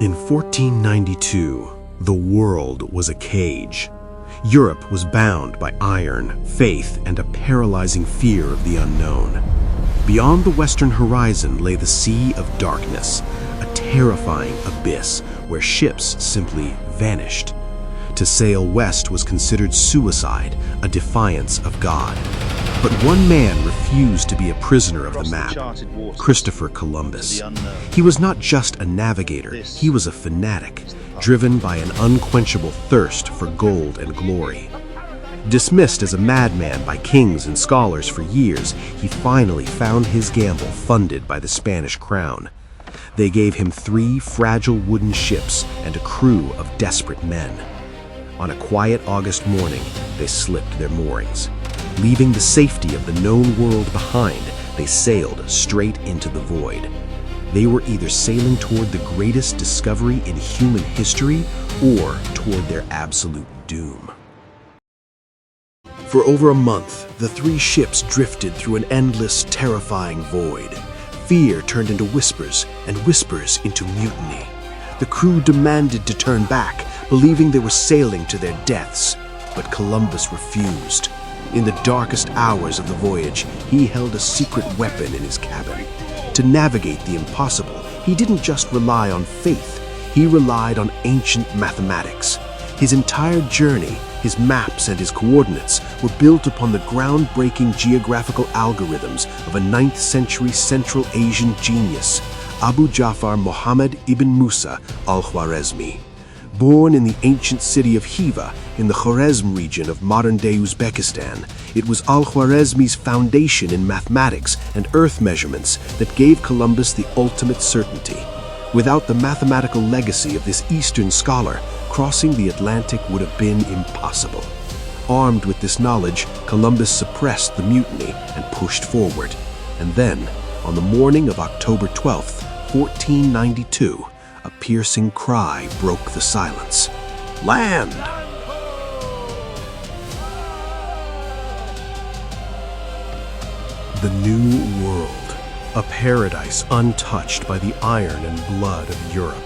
In 1492, the world was a cage. Europe was bound by iron, faith, and a paralyzing fear of the unknown. Beyond the western horizon lay the Sea of Darkness, a terrifying abyss where ships simply vanished. To sail west was considered suicide, a defiance of God. But one man refused to be a prisoner of the map: Christopher Columbus. He was not just a navigator, he was a fanatic, driven by an unquenchable thirst for gold and glory. Dismissed as a madman by kings and scholars for years, he finally found his gamble funded by the Spanish crown. They gave him 3 fragile wooden ships and a crew of desperate men. On a quiet August morning, they slipped their moorings. Leaving the safety of the known world behind, they sailed straight into the void. They were either sailing toward the greatest discovery in human history or toward their absolute doom. For over a month, the 3 ships drifted through an endless, terrifying void. Fear turned into whispers, and whispers into mutiny. The crew demanded to turn back, believing they were sailing to their deaths. But Columbus refused. In the darkest hours of the voyage, he held a secret weapon in his cabin. To navigate the impossible, he didn't just rely on faith, he relied on ancient mathematics. His entire journey, his maps and his coordinates, were built upon the groundbreaking geographical algorithms of a 9th century Central Asian genius, Abu Ja'far Muhammad ibn Musa Al-Khwarizmi. Born in the ancient city of Khiva in the Khwarezm region of modern-day Uzbekistan, it was Al-Khwarizmi's foundation in mathematics and earth measurements that gave Columbus the ultimate certainty. Without the mathematical legacy of this Eastern scholar, crossing the Atlantic would have been impossible. Armed with this knowledge, Columbus suppressed the mutiny and pushed forward. And then, on the morning of October 12th, 1492, a piercing cry broke the silence. Land! The New World, a paradise untouched by the iron and blood of Europe.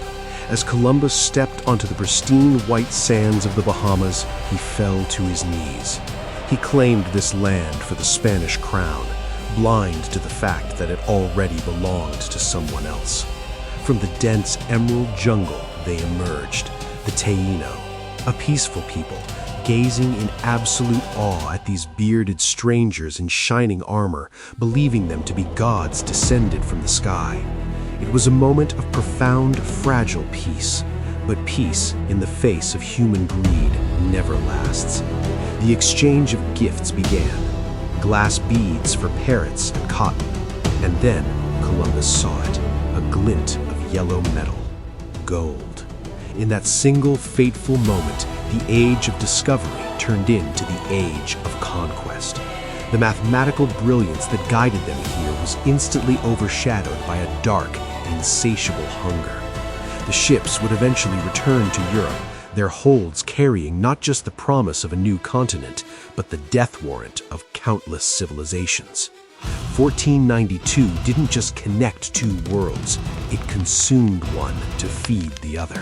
As Columbus stepped onto the pristine white sands of the Bahamas, he fell to his knees. He claimed this land for the Spanish crown, blind to the fact that it already belonged to someone else. From the dense emerald jungle, they emerged, the Taino, a peaceful people, gazing in absolute awe at these bearded strangers in shining armor, believing them to be gods descended from the sky. It was a moment of profound, fragile peace, but peace in the face of human greed never lasts. The exchange of gifts began, glass beads for parrots and cotton, and then Columbus saw it, a glint of yellow metal, gold. In that single fateful moment, the age of discovery turned into the age of conquest. The mathematical brilliance that guided them here was instantly overshadowed by a dark, insatiable hunger. The ships would eventually return to Europe, their holds carrying not just the promise of a new continent, but the death warrant of countless civilizations. 1492 didn't just connect 2 worlds, it consumed one to feed the other.